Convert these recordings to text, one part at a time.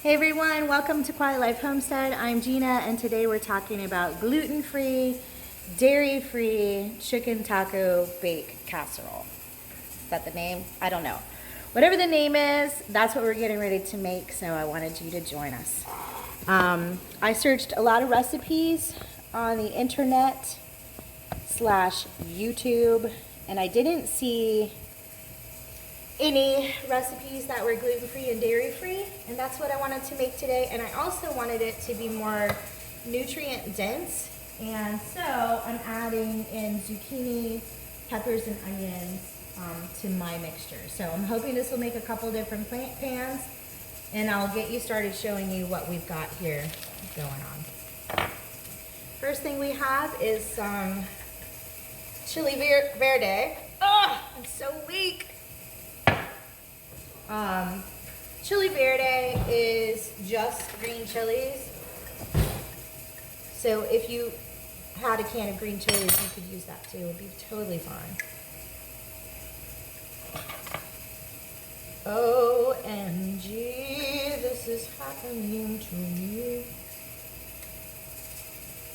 Hey everyone, welcome to Quiet Life Homestead. I'm Gina and today we're talking about gluten-free, dairy-free chicken taco bake casserole. Is that the name? I don't know. Whatever the name is, that's what we're getting ready to make, so I wanted you to join us. I searched a lot of recipes on the internet / YouTube, and I didn't see any recipes that were gluten-free and dairy-free, and that's what I wanted to make today. And I also wanted it to be more nutrient dense, and so I'm adding in zucchini, peppers, and onions to my mixture. So I'm hoping this will make a couple different pans, and I'll get you started showing you what we've got here going on. First thing we have is some chili verde. Oh, I'm so weak. Chili verde is just green chilies. So if you had a can of green chilies, you could use that too. It would be totally fine. OMG, this is happening to me.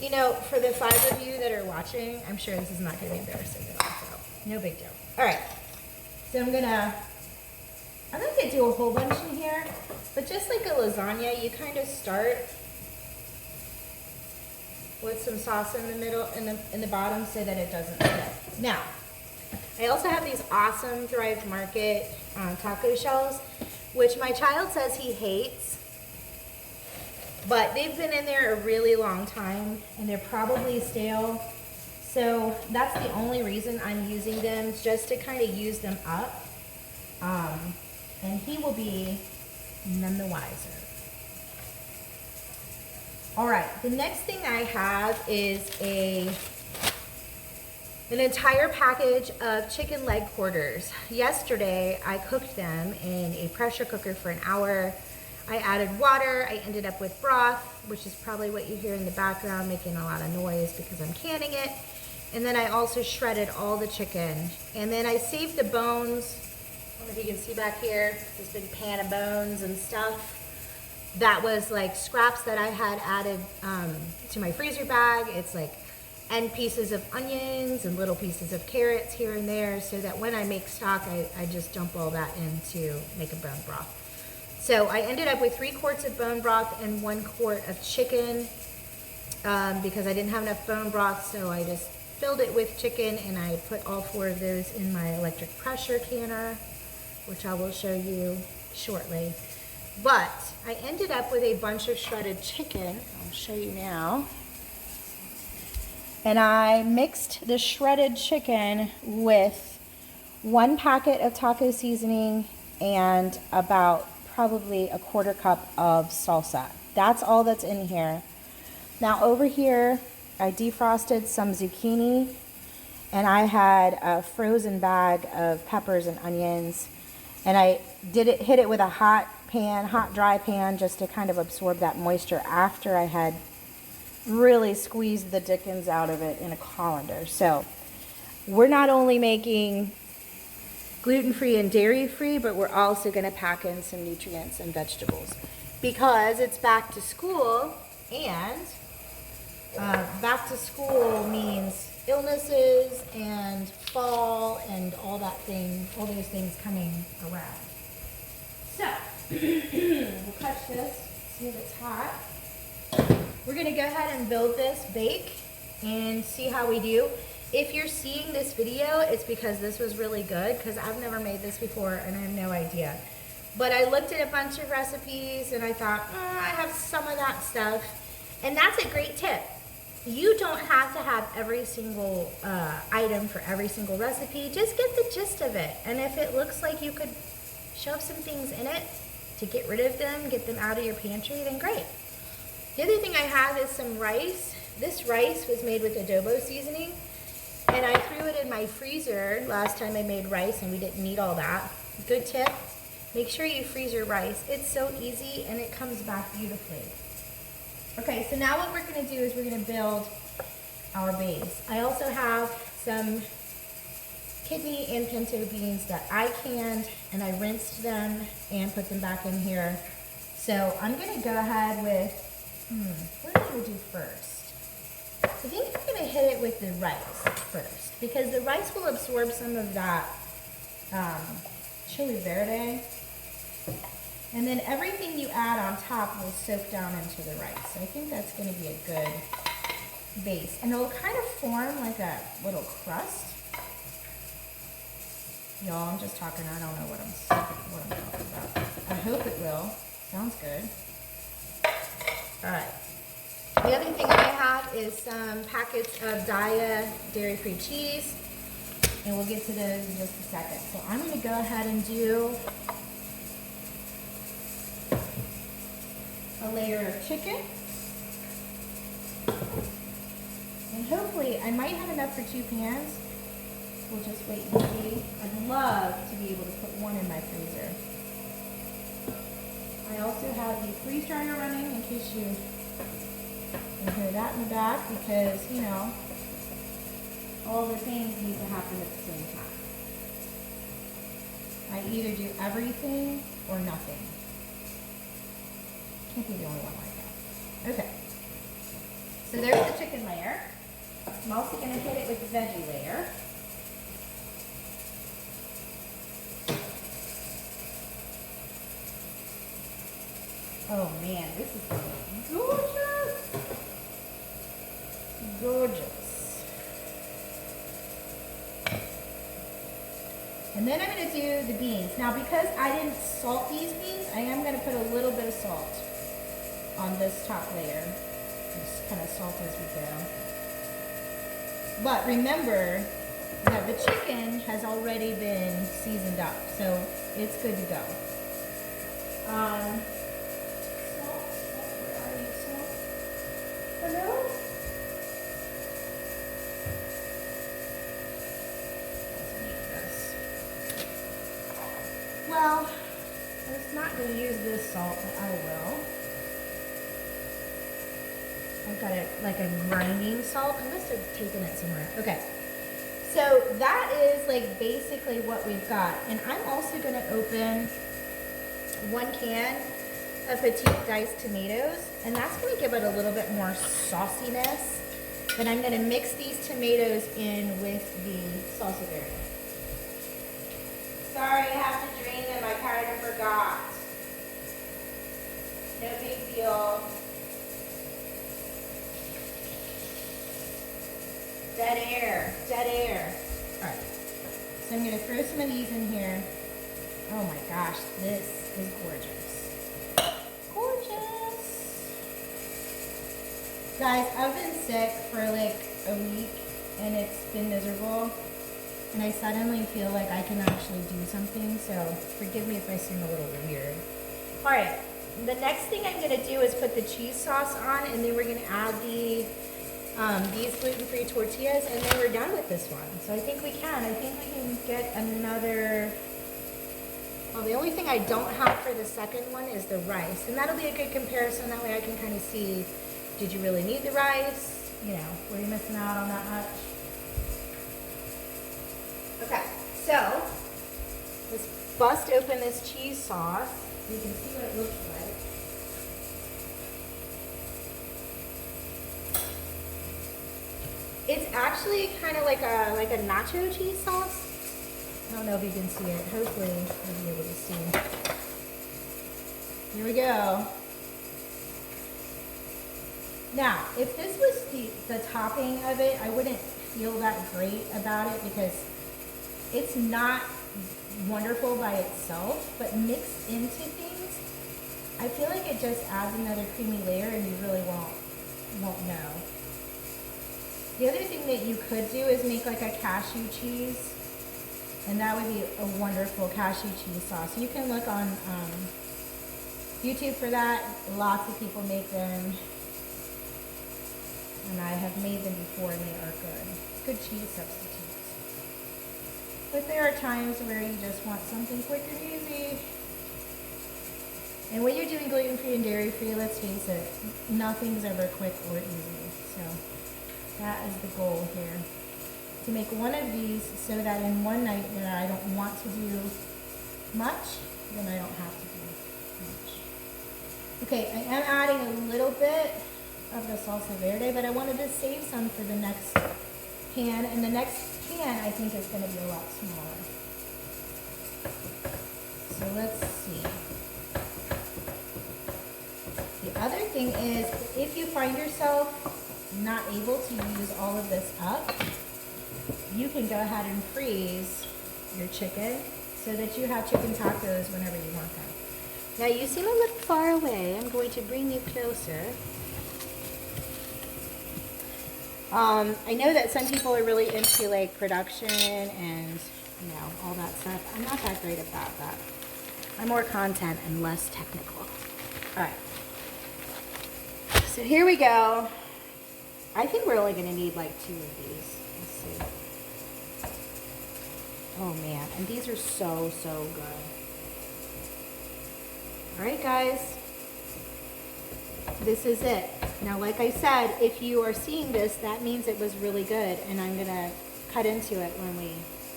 You know, for the 5 of you that are watching, I'm sure this is not going to be embarrassing at all, so no big deal. All right, so I'm gonna do a whole bunch in here, but just like a lasagna, you kind of start with some sauce in the middle, in the bottom, so that it doesn't stick. Now, I also have these awesome Thrive Market taco shells, which my child says he hates, but they've been in there a really long time, and they're probably stale. So that's the only reason I'm using them, just to kind of use them up. And he will be none the wiser. All right, the next thing I have is an entire package of chicken leg quarters. Yesterday, I cooked them in a pressure cooker for an hour. I added water. I ended up with broth, which is probably what you hear in the background, making a lot of noise because I'm canning it. And then I also shredded all the chicken. And then I saved the bones. I don't know if you can see back here, this big pan of bones and stuff. That was like scraps that I had added to my freezer bag. It's like end pieces of onions and little pieces of carrots here and there, so that when I make stock, I just dump all that in to make a bone broth. So I ended up with 3 quarts of bone broth and 1 quart of chicken because I didn't have enough bone broth, so I just filled it with chicken, and I put all 4 of those in my electric pressure canner, which I will show you shortly. But I ended up with a bunch of shredded chicken. I'll show you now. And I mixed the shredded chicken with 1 packet of taco seasoning and about probably a 1/4 cup of salsa. That's all that's in here. Now over here, I defrosted some zucchini, and I had a frozen bag of peppers and onions. And I hit it with a hot dry pan, just to kind of absorb that moisture after I had really squeezed the dickens out of it in a colander. So we're not only making gluten-free and dairy-free, but we're also going to pack in some nutrients and vegetables because it's back to school, and back to school means illnesses and fall and all those things coming around. So we'll touch this, see if it's hot. We're gonna go ahead and build this bake and see how we do. If you're seeing this video, it's because this was really good, because I've never made this before and I have no idea. But I looked at a bunch of recipes and I thought, I have some of that stuff. And that's a great tip. You don't have to have every single item for every single recipe. Just get the gist of it. And if it looks like you could shove some things in it to get rid of them, get them out of your pantry, then great. The other thing I have is some rice. This rice was made with adobo seasoning, and I threw it in my freezer last time I made rice, and we didn't need all that. Good tip, make sure you freeze your rice. It's so easy, and it comes back beautifully. Okay, so now what we're going to do is we're going to build our base. I also have some kidney and pinto beans that I canned, and I rinsed them and put them back in here So I'm gonna go ahead with, what am I gonna do first? I think I'm gonna hit it with the rice first, because the rice will absorb some of that chili verde. And then everything you add on top will soak down into the rice. So I think that's gonna be a good base. And it'll kind of form like a little crust. Y'all, I'm just talking, I don't know what I'm talking about. I hope it will. Sounds good. All right. The other thing I have is some packets of Daiya dairy-free cheese, and we'll get to those in just a second. So I'm gonna go ahead and do a layer of chicken. And hopefully, I might have enough for 2 pans. We'll just wait and see. I'd love to be able to put one in my freezer. I also have the freeze dryer running in case you can hear that in the back, because, you know, all the things need to happen at the same time. I either do everything or nothing. Can't be the only one like that. Okay. So there's the chicken layer. I'm also going to hit it with the veggie layer. Oh man, this is gorgeous. Gorgeous. And then I'm going to do the beans. Now, because I didn't salt these beans, I am going to put a little bit of salt on this top layer. Just kind of salt as we go. But remember that the chicken has already been seasoned up, so it's good to go. Salt, where are you, salt? Hello? Let's make this. Well, I was not going to use this salt, but I will. I've got it like a grinding salt. I must have taken it somewhere. Okay. So that is like basically what we've got. And I'm also going to open 1 can of petite diced tomatoes. And that's going to give it a little bit more sauciness. Then I'm going to mix these tomatoes in with the salsa verde. Sorry, I have to drain them. I kind of forgot. No big deal. Dead air, dead air. All right, so I'm gonna throw some of these in here. Oh my gosh, this is gorgeous. Gorgeous. Guys, I've been sick for like a week and it's been miserable. And I suddenly feel like I can actually do something, so forgive me if I seem a little weird. All right, the next thing I'm gonna do is put the cheese sauce on, and then we're gonna add these gluten-free tortillas, and then we're done with this one. So I think we can get another. Well, the only thing I don't have for the second one is the rice, and that'll be a good comparison. That way I can kind of see, did you really need the rice? You know, were you missing out on that much? Okay, so let's bust open this cheese sauce. You can see what it looks like. It's actually kind of like a nacho cheese sauce. I don't know if you can see it. Hopefully you'll be able to see. Here we go. Now, if this was the topping of it, I wouldn't feel that great about it because it's not wonderful by itself, but mixed into things, I feel like it just adds another creamy layer and you really won't know. The other thing that you could do is make like a cashew cheese, and that would be a wonderful cashew cheese sauce. You can look on YouTube for that. Lots of people make them, and I have made them before and they are good. Good cheese substitutes. But there are times where you just want something quick and easy. And when you're doing gluten-free and dairy-free, let's face it, nothing's ever quick or easy. So that is the goal here. To make one of these so that in one night when I don't want to do much, then I don't have to do much. Okay, I am adding a little bit of the salsa verde, but I wanted to save some for the next pan, and the next pan I think is going to be a lot smaller. So let's see. The other thing is, if you find yourself not able to use all of this up, you can go ahead and freeze your chicken so that you have chicken tacos whenever you want them. Now you seem a little far away. I'm going to bring you closer. I know that some people are really into like production and all that stuff. I'm not that great about that. I'm more content and less technical. All right. So here we go. I think we're only going to need like 2 of these. Let's see. Oh man, and these are so good. All right, guys. This is it. Now, like I said, if you are seeing this, that means it was really good, and I'm going to cut into it when we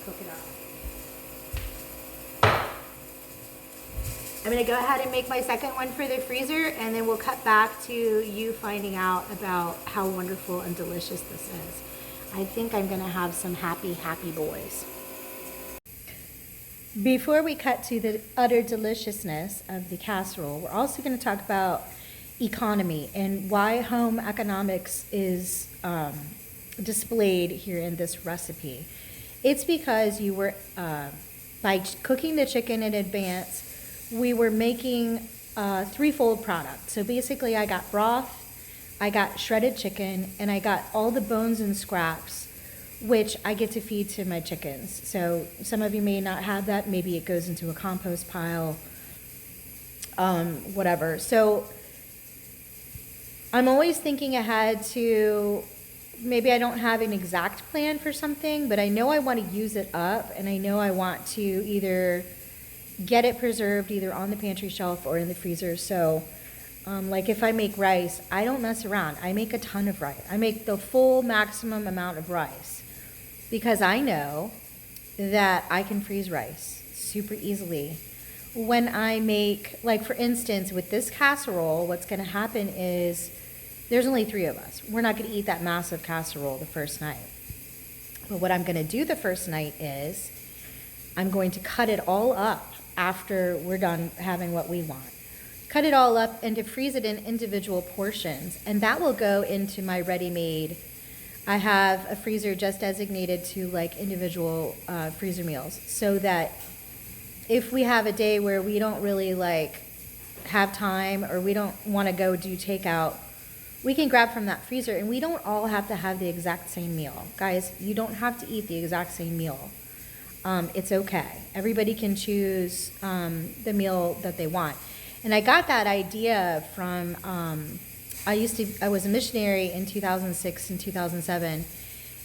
cook it up. I'm going to go ahead and make my second one for the freezer, and then we'll cut back to you finding out about how wonderful and delicious this is. I think I'm going to have some happy boys. Before we cut to the utter deliciousness of the casserole, we're also going to talk about economy and why home economics is displayed here in this recipe. It's because you were, by cooking the chicken in advance, we were making a threefold product. So basically I got broth, I got shredded chicken, and I got all the bones and scraps, which I get to feed to my chickens. So some of you may not have that. Maybe it goes into a compost pile, whatever. So I'm always thinking ahead to, maybe I don't have an exact plan for something, but I know I want to use it up, and I know I want to either get it preserved either on the pantry shelf or in the freezer. So like if I make rice, I don't mess around. I make a ton of rice. I make the full maximum amount of rice because I know that I can freeze rice super easily. When I make, like for instance, with this casserole, what's going to happen is there's only 3 of us. We're not going to eat that massive casserole the first night. But what I'm going to do the first night is I'm going to cut it all up after we're done having what we want. Cut it all up and to freeze it in individual portions. And that will go into my ready-made. I have a freezer just designated to like individual freezer meals so that if we have a day where we don't really like have time or we don't want to go do takeout, we can grab from that freezer, and we don't all have to have the exact same meal. Guys, you don't have to eat the exact same meal. It's okay. Everybody can choose the meal that they want. And I got that idea from, I was a missionary in 2006 and 2007,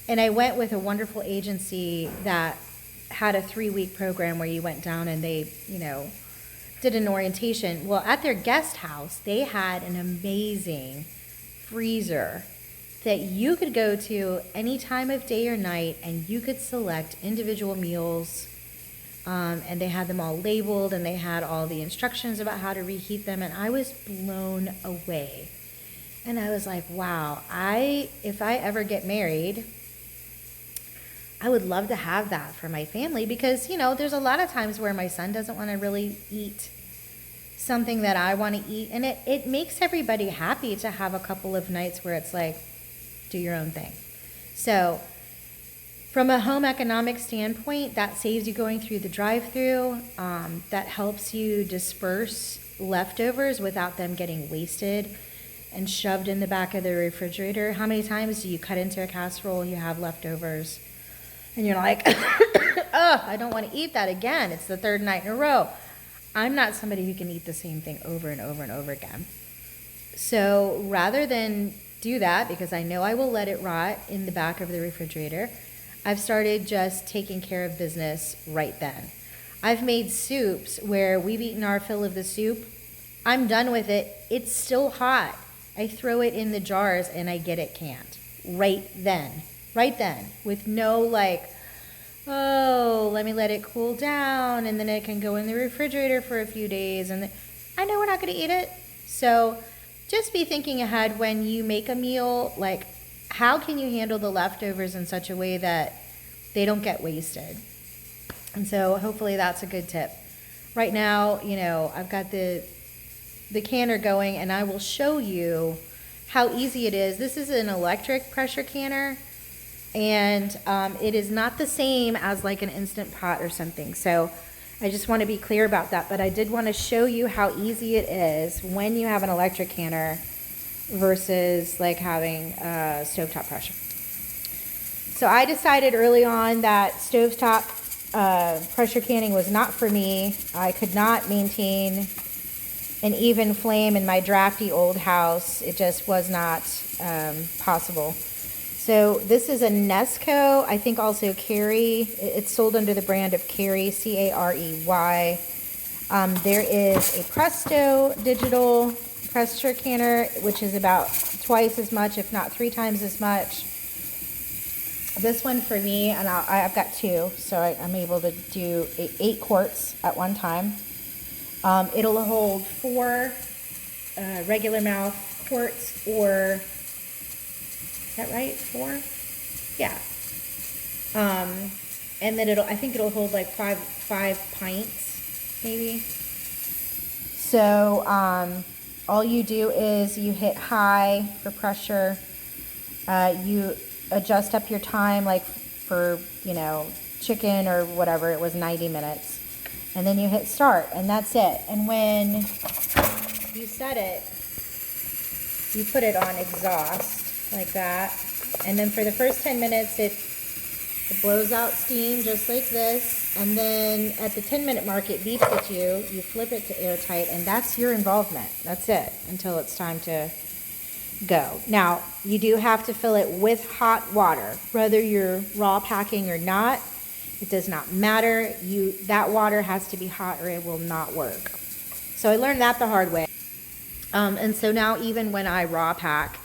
and I went with a wonderful agency that had a 3-week program where you went down and they, did an orientation. Well, at their guest house, they had an amazing freezer that you could go to any time of day or night, and you could select individual meals, and they had them all labeled, and they had all the instructions about how to reheat them, and I was blown away. And I was like, wow, if I ever get married, I would love to have that for my family because, there's a lot of times where my son doesn't want to really eat something that I want to eat, and it makes everybody happy to have a couple of nights where it's like, do your own thing. So from a home economic standpoint, that saves you going through the drive-through. That helps you disperse leftovers without them getting wasted and shoved in the back of the refrigerator. How many times do you cut into a casserole and you have leftovers and you're like, oh, I don't want to eat that again. It's the 3rd night in a row. I'm not somebody who can eat the same thing over and over and over again. So rather than do that, because I know I will let it rot in the back of the refrigerator, I've started just taking care of business right then. I've made soups where we've eaten our fill of the soup. I'm done with it. It's still hot. I throw it in the jars and I get it canned right then, with no like, oh, let me let it cool down and then it can go in the refrigerator for a few days. And I know we're not going to eat it. So just be thinking ahead when you make a meal, like how can you handle the leftovers in such a way that they don't get wasted? And so hopefully that's a good tip. Right now, you know, I've got the canner going, and I will show you how easy it is. This is an electric pressure canner, and it is not the same as like an Instant Pot or something. So I just want to be clear about that, but I did want to show you how easy it is when you have an electric canner versus like having stovetop pressure. So I decided early on that stovetop pressure canning was not for me. I could not maintain an even flame in my drafty old house. It just was not possible. So this is a Nesco, I think also Carey. It's sold under the brand of Carey, C-A-R-E-Y. There is a Presto digital pressure canner, which is about twice as much, if not 3 times as much. This one for me, and I've got 2, so I'm able to do 8 quarts at one time. It'll hold 4 regular mouth quarts, or is that right? 4? Yeah. And then I think it'll hold like 5 pints, maybe. So all you do is you hit high for pressure. You adjust up your time, like for, you know, chicken or whatever, it was 90 minutes. And then you hit start, and that's it. And when you set it, you put it on exhaust like that. And then for the first 10 minutes, it blows out steam just like this. And then at the 10-minute mark, it beeps at you. You flip it to airtight, and that's your involvement. That's it until it's time to go. Now, you do have to fill it with hot water, whether you're raw packing or not. It does not matter. That water has to be hot or it will not work. So I learned that the hard way. And so now even when I raw pack,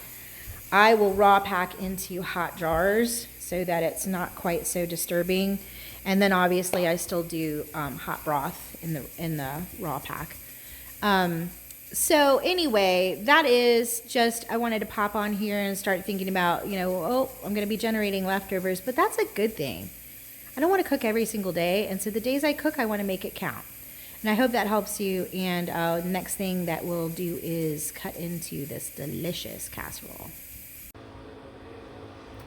I will raw pack into hot jars so that it's not quite so disturbing. And then obviously I still do hot broth in the raw pack. So anyway, that is just, I wanted to pop on here and start thinking about, you know, oh, I'm going to be generating leftovers, but that's a good thing. I don't want to cook every single day, and so the days I cook, I want to make it count. And I hope that helps you, and the next thing that we'll do is cut into this delicious casserole.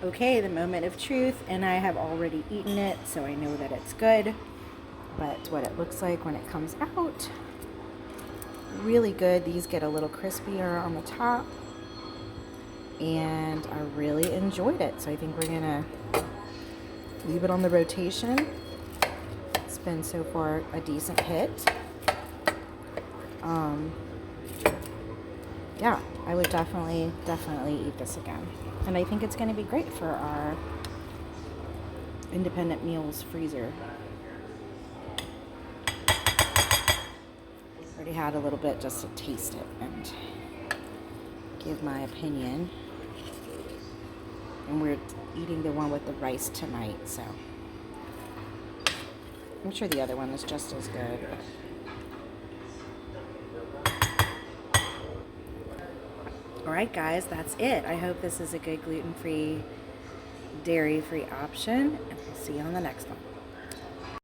Okay, the moment of truth, and I have already eaten it, so I know that it's good. But what it looks like when it comes out, really good. These get a little crispier on the top, and I really enjoyed it. So I think we're gonna leave it on the rotation. It's been so far a decent hit. Yeah, I would definitely eat this again. And I think it's going to be great for our independent meals freezer. Already had a little bit just to taste it and give my opinion. And we're eating the one with the rice tonight, so I'm sure the other one is just as good. Alright guys, that's it. I hope this is a good gluten-free, dairy-free option, and I'll see you on the next one.